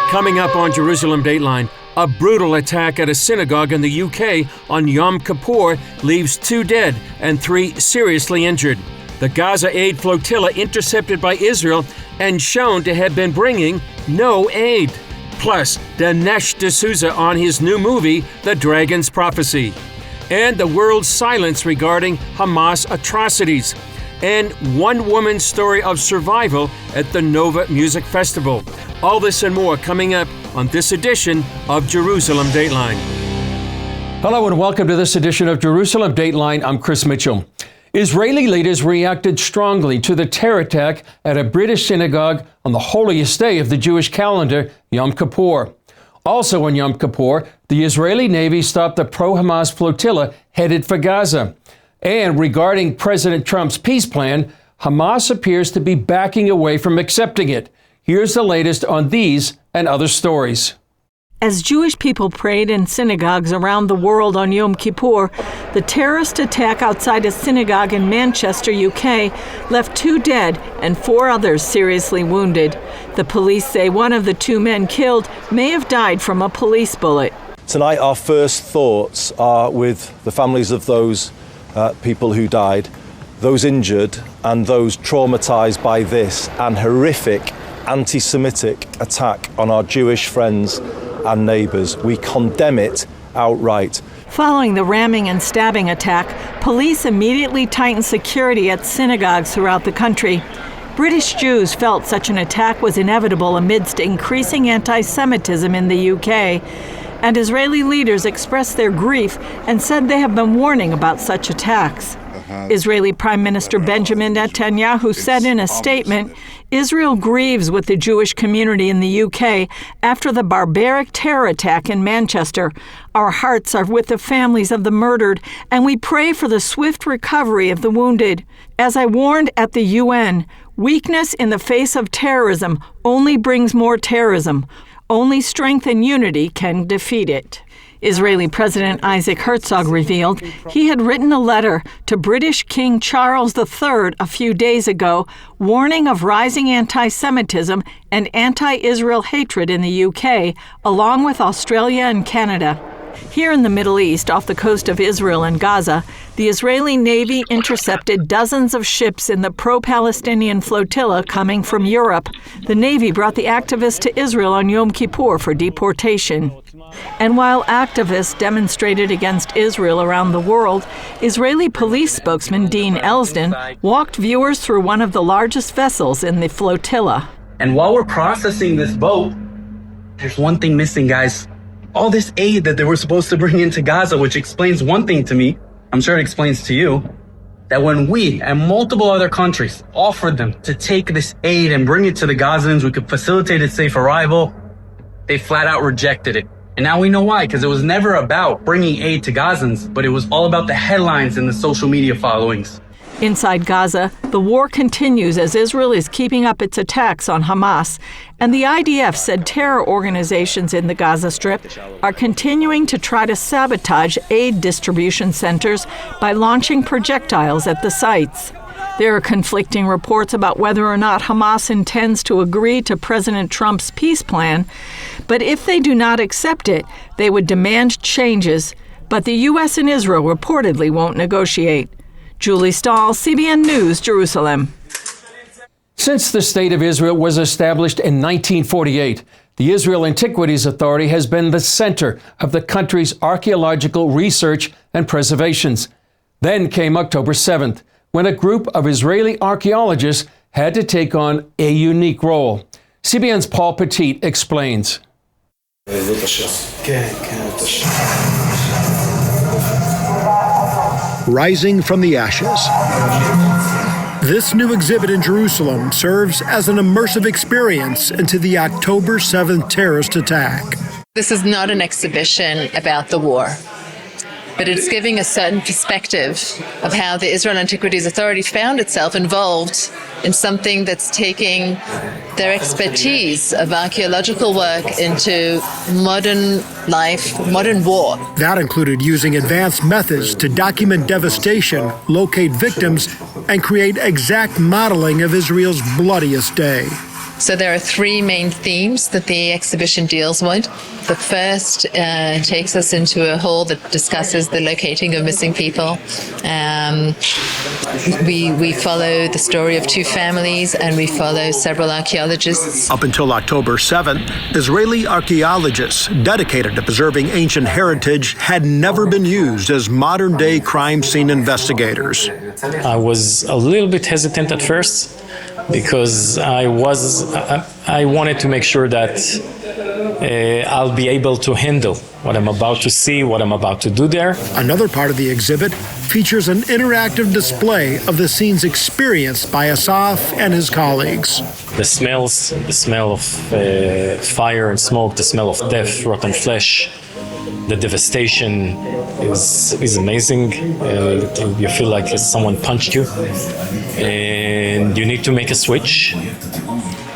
Coming up on Jerusalem Dateline, a brutal attack at a synagogue in the UK on Yom Kippur leaves 2 dead and 3 seriously injured. The Gaza aid flotilla intercepted by Israel and shown to have been bringing no aid. Plus, Dinesh D'Souza on his new movie, The Dragon's Prophecy. And the world's silence regarding Hamas atrocities. And one woman's story of survival at the Nova Music Festival. All this and more coming up on this edition of Jerusalem Dateline. Hello and welcome to this edition of Jerusalem Dateline. I'm Chris Mitchell. Israeli leaders reacted strongly to the terror attack at a British synagogue on the holiest day of the Jewish calendar, Yom Kippur. Also on Yom Kippur, the Israeli Navy stopped the pro-Hamas flotilla headed for Gaza. And regarding President Trump's peace plan, Hamas appears to be backing away from accepting it. Here's the latest on these and other stories. As Jewish people prayed in synagogues around the world on Yom Kippur, the terrorist attack outside a synagogue in Manchester, UK, left 2 dead and 4 others seriously wounded. The police say one of the 2 men killed may have died from a police bullet. Tonight, our first thoughts are with the families of those people who died, those injured, and those traumatized by this and horrific anti-Semitic attack on our Jewish friends and neighbors. We condemn it outright. Following the ramming and stabbing attack, police immediately tightened security at synagogues throughout the country. British Jews felt such an attack was inevitable amidst increasing anti-Semitism in the UK. And Israeli leaders expressed their grief and said they have been warning about such attacks. Israeli Prime Minister Benjamin Netanyahu said in a statement, Israel grieves with the Jewish community in the UK after the barbaric terror attack in Manchester. Our hearts are with the families of the murdered, and we pray for the swift recovery of the wounded. As I warned at the UN, weakness in the face of terrorism only brings more terrorism. Only strength and unity can defeat it. Israeli President Isaac Herzog revealed he had written a letter to British King Charles III a few days ago, warning of rising anti-Semitism and anti-Israel hatred in the UK, along with Australia and Canada. Here in the Middle East, off the coast of Israel and Gaza, the Israeli Navy intercepted dozens of ships in the pro-Palestinian flotilla coming from Europe. The Navy brought the activists to Israel on Yom Kippur for deportation. And while activists demonstrated against Israel around the world, Israeli police spokesman Dean Elsden walked viewers through one of the largest vessels in the flotilla. And while we're processing this boat, there's one thing missing, guys. All this aid that they were supposed to bring into Gaza, which explains one thing to me, I'm sure it explains to you, that when we and multiple other countries offered them to take this aid and bring it to the Gazans, we could facilitate its safe arrival, they flat out rejected it. And now we know why, because it was never about bringing aid to Gazans, but it was all about the headlines and the social media followings. Inside Gaza, the war continues as Israel is keeping up its attacks on Hamas, and the IDF said terror organizations in the Gaza Strip are continuing to try to sabotage aid distribution centers by launching projectiles at the sites. There are conflicting reports about whether or not Hamas intends to agree to President Trump's peace plan, but if they do not accept it, they would demand changes, but the U.S. and Israel reportedly won't negotiate. Julie Stahl, CBN News, Jerusalem. Since the State of Israel was established in 1948, the Israel Antiquities Authority has been the center of the country's archaeological research and preservations. Then came October 7th, when a group of Israeli archaeologists had to take on a unique role. CBN's Paul Petit explains. Rising from the ashes. This new exhibit in Jerusalem serves as an immersive experience into the October 7th terrorist attack. This is not an exhibition about the war, but it's giving a certain perspective of how the Israel Antiquities Authority found itself involved in something that's taking their expertise of archaeological work into modern life, modern war. That included using advanced methods to document devastation, locate victims, and create exact modeling of Israel's bloodiest day. So there are three main themes that the exhibition deals with. The first takes us into a hall that discusses the locating of missing people. We follow the story of two families, and we follow several archaeologists. Up until October 7th, Israeli archaeologists dedicated to preserving ancient heritage had never been used as modern-day crime scene investigators. I was a little bit hesitant at first because I wanted to make sure that I'll be able to handle what I'm about to see, what I'm about to do there. Another part of the exhibit features an interactive display of the scenes experienced by Asaf and his colleagues. The smells, the smell of fire and smoke, the smell of death, rotten flesh, the devastation is amazing. You feel like someone punched you, and you need to make a switch,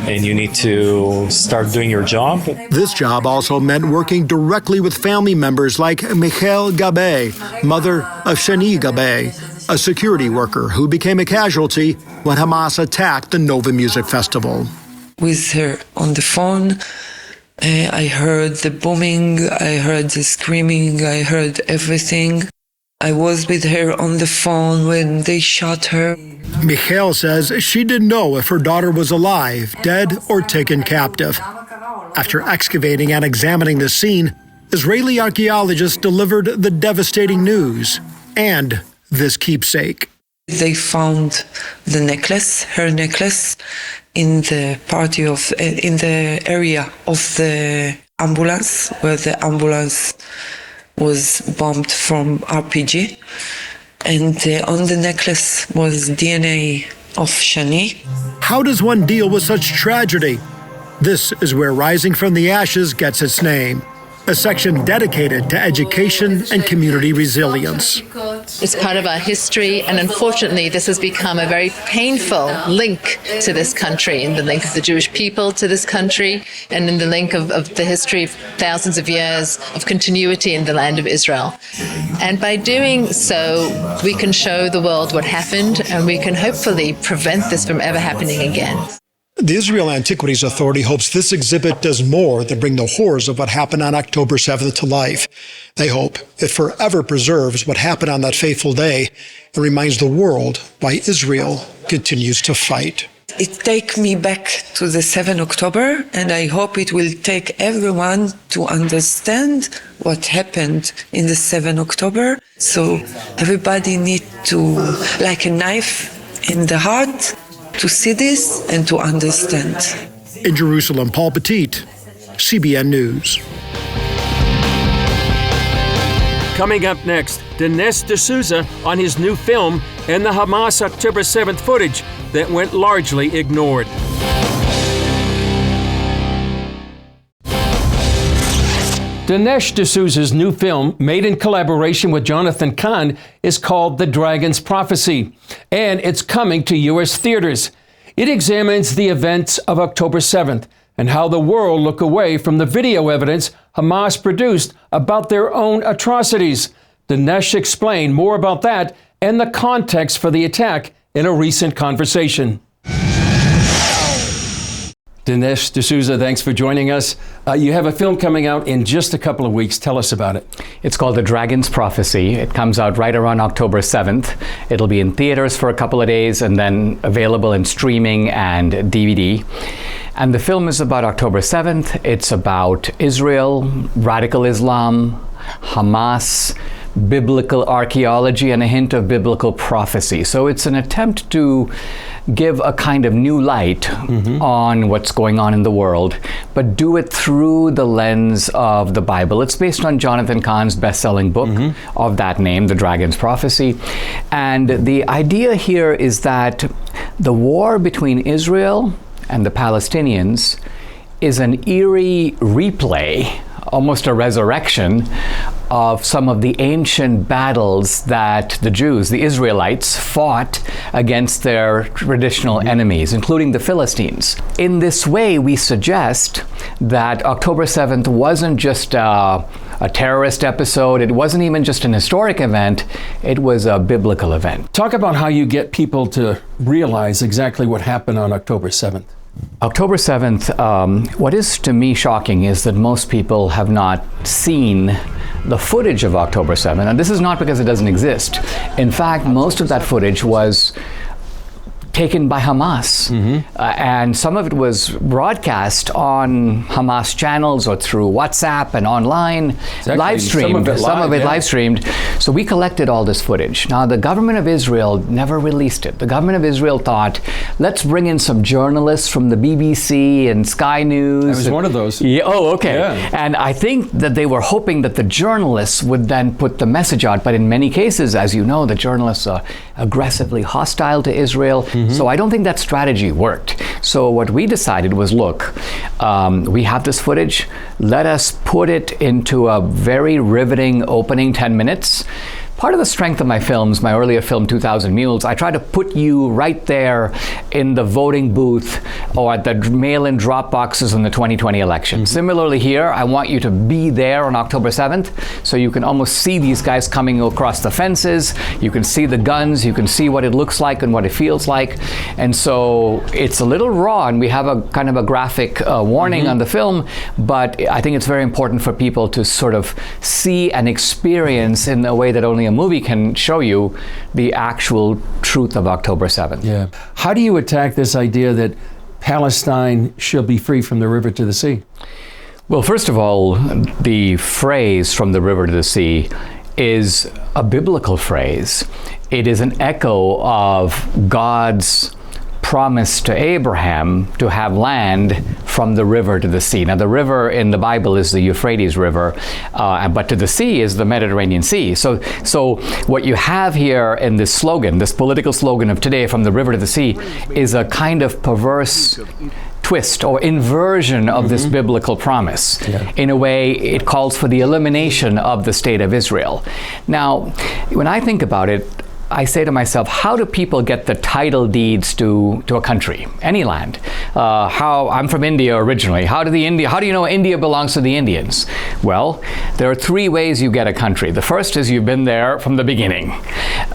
and you need to start doing your job. This job also meant working directly with family members like Michal Gabe, mother of Shani Gabe, a security worker who became a casualty when Hamas attacked the Nova Music Festival. With her on the phone, I heard the booming, I heard the screaming, I heard everything. I was with her on the phone when they shot her. Michal says she didn't know if her daughter was alive, dead, or taken captive. After excavating and examining the scene, Israeli archaeologists delivered the devastating news and this keepsake. They found the necklace, her necklace, in the area of the ambulance, where the ambulance was bombed from RPG. And on the necklace was DNA of Shani. How does one deal with such tragedy? This is where Rising from the Ashes gets its name, a section dedicated to education and community resilience. It's part of our history, and unfortunately this has become a very painful link to this country, in the link of the Jewish people to this country, and in the link of the history of thousands of years of continuity in the land of Israel. And by doing so, we can show the world what happened, and we can hopefully prevent this from ever happening again. The Israel Antiquities Authority hopes this exhibit does more than bring the horrors of what happened on October 7th to life. They hope it forever preserves what happened on that fateful day and reminds the world why Israel continues to fight. It takes me back to the 7th October, and I hope it will take everyone to understand what happened in the 7th October. So everybody needs to, like a knife in the heart, to see this and to understand. In Jerusalem, Paul Petit, CBN News. Coming up next, Dinesh D'Souza on his new film and the Hamas October 7th footage that went largely ignored. Dinesh D'Souza's new film, made in collaboration with Jonathan Kahn, is called The Dragon's Prophecy, and it's coming to U.S. theaters. It examines the events of October 7th and how the world look away from the video evidence Hamas produced about their own atrocities. Dinesh explained more about that and the context for the attack in a recent conversation. Dinesh D'Souza, thanks for joining us. You have a film coming out in just a couple of weeks. Tell us about it. It's called The Dragon's Prophecy. It comes out right around October 7th. It'll be in theaters for a couple of days and then available in streaming and DVD. And the film is about October 7th. It's about Israel, radical Islam, Hamas, biblical archaeology, and a hint of biblical prophecy. So it's an attempt to give a kind of new light on what's going on in the world, but do it through the lens of the Bible. It's based on Jonathan Cahn's best-selling book of that name, The Dragon's Prophecy. And the idea here is that the war between Israel and the Palestinians is an eerie replay, almost a resurrection, of some of the ancient battles that the Jews, the Israelites, fought against their traditional enemies, including the Philistines. In this way, we suggest that October 7th wasn't just a terrorist episode. It wasn't even just an historic event. It was a biblical event. Talk about how you get people to realize exactly what happened on October 7th. October 7th, what is to me shocking is that most people have not seen the footage of October 7th. And this is not because it doesn't exist. In fact, most of that footage was taken by Hamas. And some of it was broadcast on Hamas channels or through WhatsApp and online, live streamed, some of it live streamed. So we collected all this footage. Now, the government of Israel never released it. The government of Israel thought, let's bring in some journalists from the BBC and Sky News. I was one of those. Yeah, oh, okay. Yeah. And I think that they were hoping that the journalists would then put the message out. But in many cases, as you know, the journalists are aggressively hostile to Israel. So I don't think that strategy worked. So what we decided was, look, we have this footage. Let us put it into a very riveting opening 10 minutes. Part of the strength of my films, my earlier film, 2,000 Mules, I try to put you right there in the voting booth or at the mail-in drop boxes in the 2020 election. Similarly here, I want you to be there on October 7th, so you can almost see these guys coming across the fences, you can see the guns, you can see what it looks like and what it feels like. And so it's a little raw, and we have a kind of a graphic warning on the film, but I think it's very important for people to sort of see and experience in a way that only a movie can show you the actual truth of October 7th. Yeah. How do you attack this idea that Palestine should be free from the river to the sea? Well, first of all, the phrase "from the river to the sea" is a biblical phrase. It is an echo of God's promise to Abraham to have land from the river to the sea. Now, the river in the Bible is the Euphrates River, but to the sea is the Mediterranean Sea. So what you have here in this slogan, this political slogan of today, "from the river to the sea," is a kind of perverse twist or inversion of this biblical promise. In a way, it calls for the elimination of the state of Israel. Now, when I think about it, I say to myself, how do people get the title deeds to a country, any land? I'm from India originally. How do you know India belongs to the Indians? Well, there are three ways you get a country. The first is you've been there from the beginning.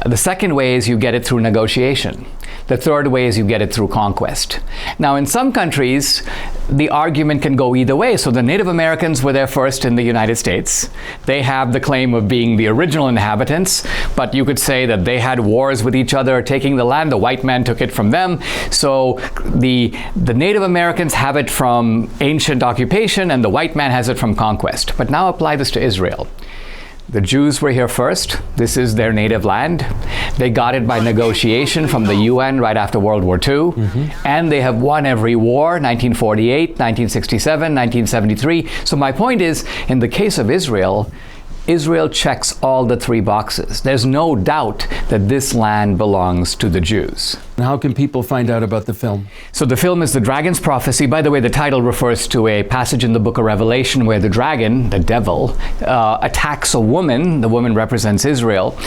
The second way is you get it through negotiation. The third way is you get it through conquest. Now, in some countries, the argument can go either way. So the Native Americans were there first in the United States. They have the claim of being the original inhabitants, but you could say that they had wars with each other, taking the land. The white man took it from them. So the Native Americans have it from ancient occupation, and the white man has it from conquest. But now apply this to Israel. The Jews were here first. This is their native land. They got it by negotiation from the UN right after World War II. And they have won every war, 1948, 1967, 1973. So my point is, in the case of Israel, Israel checks all the three boxes. There's no doubt that this land belongs to the Jews. And how can people find out about the film? So the film is The Dragon's Prophecy. By the way, the title refers to a passage in the book of Revelation where the dragon, the devil, attacks a woman. The woman represents Israel.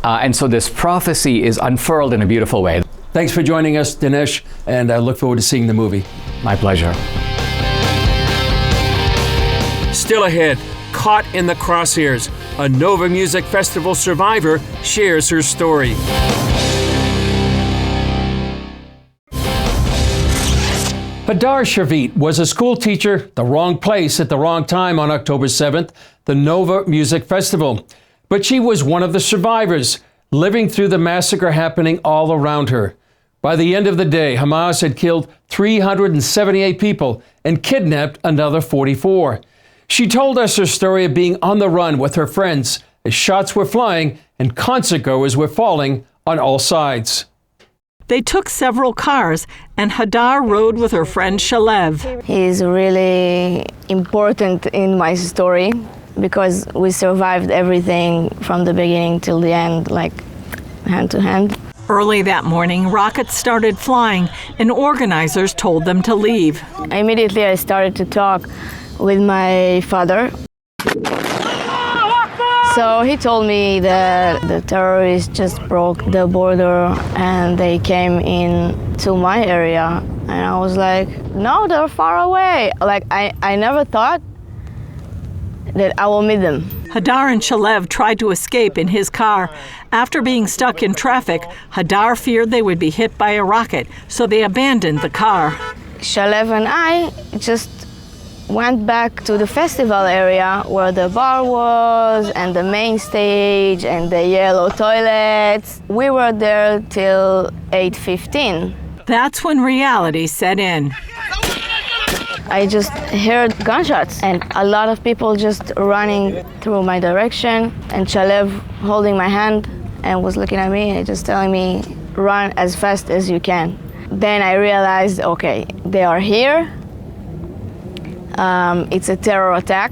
And so this prophecy is unfurled in a beautiful way. Thanks for joining us, Dinesh, and I look forward to seeing the movie. My pleasure. Still ahead, caught in the crosshairs, a Nova Music Festival survivor shares her story. Hadar Shavit was a school teacher, the wrong place at the wrong time on October 7th, the Nova Music Festival. But she was one of the survivors, living through the massacre happening all around her. By the end of the day, Hamas had killed 378 people and kidnapped another 44. She told us her story of being on the run with her friends as shots were flying and concertgoers were falling on all sides. They took several cars, and Hadar rode with her friend Shalev. He's really important in my story because we survived everything from the beginning till the end, like hand to hand. Early that morning, rockets started flying, and organizers told them to leave. Immediately I started to talk with my father. So he told me that the terrorists just broke the border and they came in to my area. And I was like, no, they're far away. Like, I never thought that I will meet them. Hadar and Shalev tried to escape in his car. After being stuck in traffic, Hadar feared they would be hit by a rocket, so they abandoned the car. Shalev and I just went back to the festival area where the bar was and the main stage and the yellow toilets. We were there till 8:15. That's when reality set in. I just heard gunshots and a lot of people just running through my direction, and Shalev holding my hand and was looking at me and just telling me, run as fast as you can. Then I realized, okay, they are here. It's a terror attack.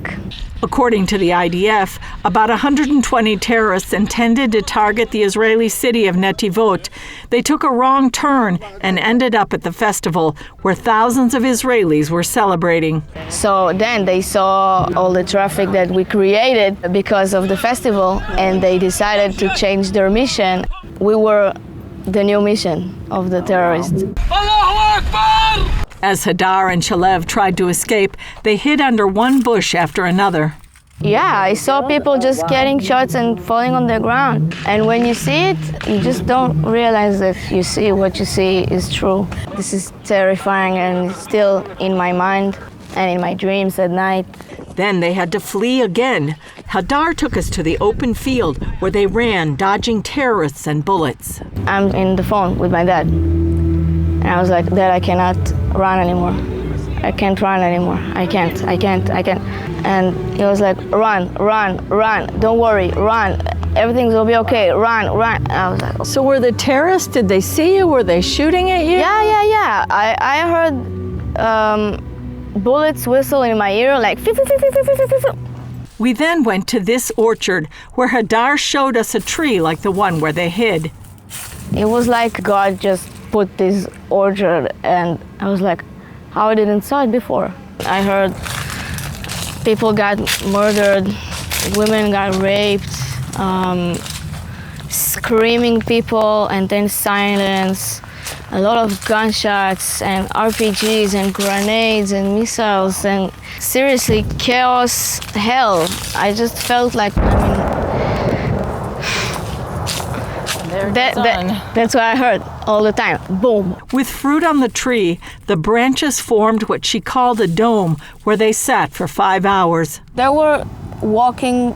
According to the IDF, about 120 terrorists intended to target the Israeli city of Netivot. They took a wrong turn and ended up at the festival where thousands of Israelis were celebrating. So then they saw all the traffic that we created because of the festival, and they decided to change their mission. We were the new mission of the terrorists. As Hadar and Shalev tried to escape, they hid under one bush after another. Yeah, I saw people just getting shots and falling on the ground. And when you see it, you just don't realize that you see what you see is true. This is terrifying and still in my mind and in my dreams at night. Then they had to flee again. Hadar took us to the open field where they ran, dodging terrorists and bullets. I'm in the phone with my dad. And I was like, Dad, I cannot run anymore. I can't run anymore. I can't. And he was like, run. Don't worry, run. Everything will be okay. Run. I was like, So were the terrorists, did they see you? Were they shooting at you? Yeah. I heard bullets whistle in my ear, like, We then went to this orchard where Hadar showed us a tree like the one where they hid. It was like God just put this orchard, and I was like, how I didn't saw it before. I heard people got murdered, women got raped, screaming people, and then silence, a lot of gunshots and RPGs and grenades and missiles, and seriously, chaos, hell. I just felt like, that's what I heard all the time. Boom. With fruit on the tree, the branches formed what she called a dome where they sat for 5 hours. There were walking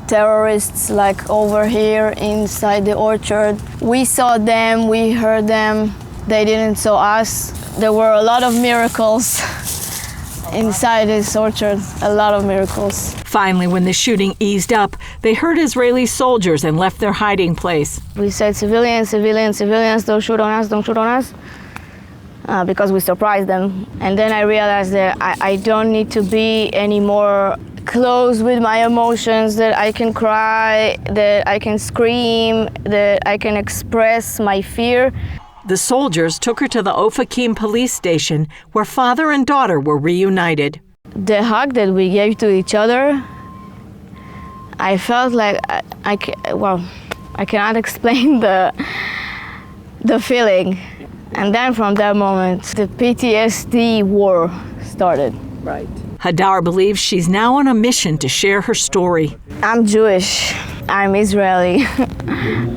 terrorists like over here inside the orchard. We saw them, we heard them. They didn't saw us. There were a lot of miracles inside this orchard, a lot of miracles. Finally, when the shooting eased up, they heard Israeli soldiers and left their hiding place. We said, civilians, don't shoot on us, because we surprised them. And then I realized that I don't need to be any more close with my emotions, that I can cry, that I can scream, that I can express my fear. The soldiers took her to the Ofakim police station where father and daughter were reunited. The hug that we gave to each other, I felt like I cannot explain the feeling. And then from that moment, the PTSD war started. Right. Hadar believes she's now on a mission to share her story. I'm Jewish, I'm Israeli,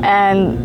and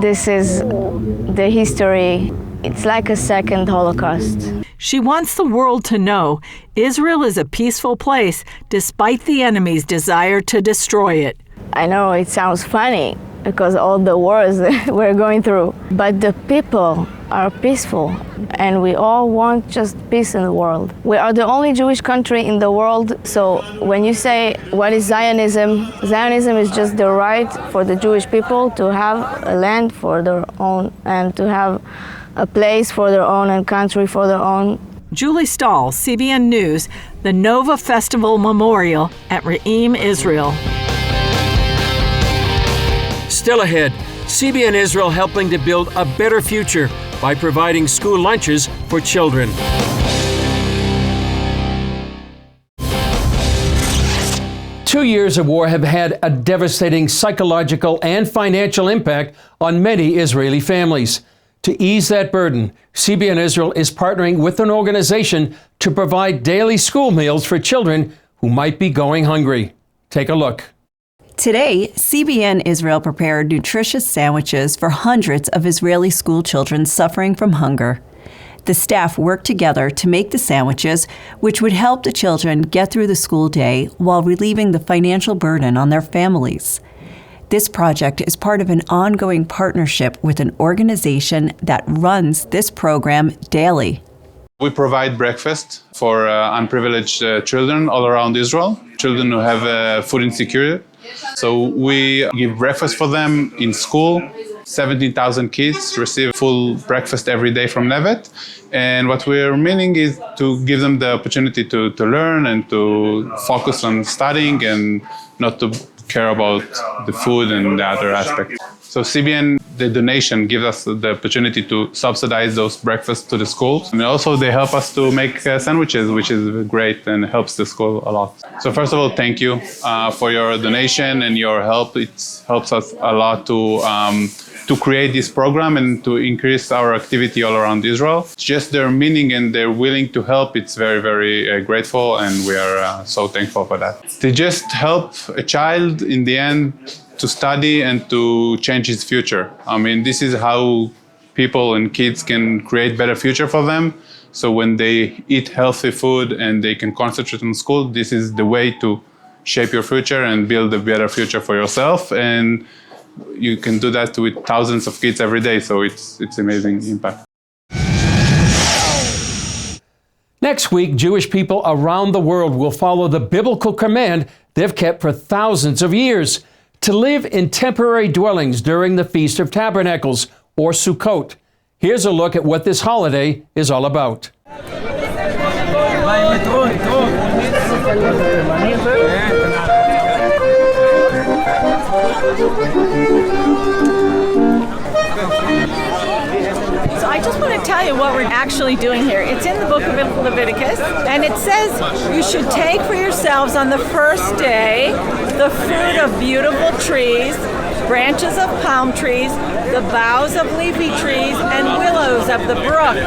this is the history. It's like a second Holocaust. She wants the world to know Israel is a peaceful place despite the enemy's desire to destroy it. I know it sounds funny because all the wars that we're going through, but the people are peaceful and we all want just peace in the world. We are the only Jewish country in the world, so when you say what is Zionism, Zionism is just the right for the Jewish people to have a land for their own and to have a place for their own and country for their own. Julie Stahl, CBN News, the Nova Festival Memorial at Re'im, Israel. Still ahead, CBN Israel helping to build a better future by providing school lunches for children. Two years of war have had a devastating psychological and financial impact on many Israeli families. To ease that burden, CBN Israel is partnering with an organization to provide daily school meals for children who might be going hungry. Take a look. Today, CBN Israel prepared nutritious sandwiches for hundreds of Israeli school children suffering from hunger. The staff worked together to make the sandwiches, which would help the children get through the school day while relieving the financial burden on their families. This project is part of an ongoing partnership with an organization that runs this program daily. We provide breakfast for unprivileged children all around Israel, children who have food insecurity. So we give breakfast for them in school. 17,000 kids receive full breakfast every day from Nevet. And what we're meaning is to give them the opportunity to learn and to focus on studying and not to care about the food and the other aspects. So CBN, the donation, gives us the opportunity to subsidize those breakfasts to the schools. And also they help us to make sandwiches, which is great and helps the school a lot. So first of all, thank you for your donation and your help. It helps us a lot to create this program and to increase our activity all around Israel. It's just their meaning and they're willing to help. It's very, very grateful, and we are so thankful for that. To just help a child in the end to study and to change his future. I mean, this is how people and kids can create better future for them. So when they eat healthy food and they can concentrate on school, this is the way to shape your future and build a better future for yourself. And you can do that with thousands of kids every day, so it's amazing impact. Next week, Jewish people around the world will follow the biblical command they've kept for thousands of years to live in temporary dwellings during the Feast of Tabernacles, or Sukkot. Here's a look at what this holiday is all about. So I just want to tell you what we're actually doing here. It's in the book of Leviticus, and it says you should take for yourselves on the first day the fruit of beautiful trees, branches of palm trees, the boughs of leafy trees, and willows of the brook.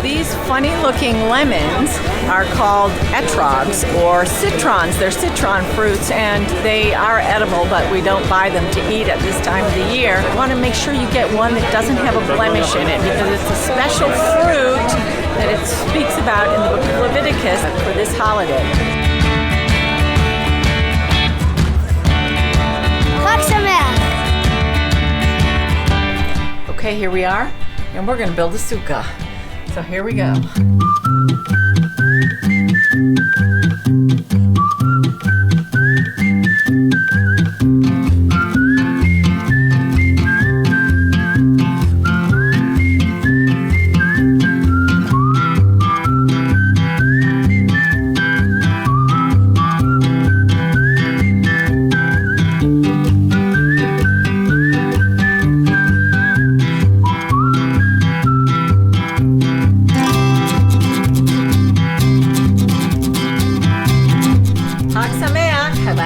These funny-looking lemons are called etrogs or citrons. They're citron fruits, and they are edible, but we don't buy them to eat at this time of the year. You want to make sure you get one that doesn't have a blemish in it, because it's a special fruit that it speaks about in the book of Leviticus for this holiday. Okay, here we are, and we're going to build a sukkah. So here we go.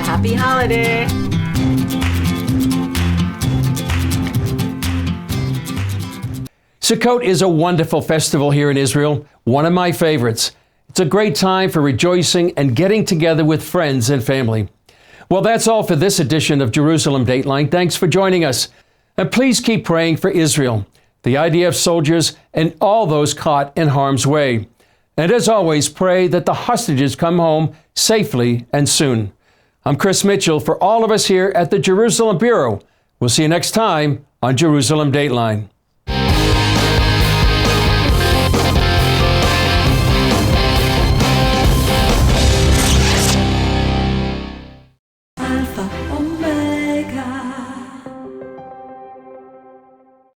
Happy holiday! Sukkot is a wonderful festival here in Israel, one of my favorites. It's a great time for rejoicing and getting together with friends and family. Well, that's all for this edition of Jerusalem Dateline. Thanks for joining us. And please keep praying for Israel, the IDF soldiers, and all those caught in harm's way. And as always, pray that the hostages come home safely and soon. I'm Chris Mitchell. For all of us here at the Jerusalem Bureau, we'll see you next time on Jerusalem Dateline.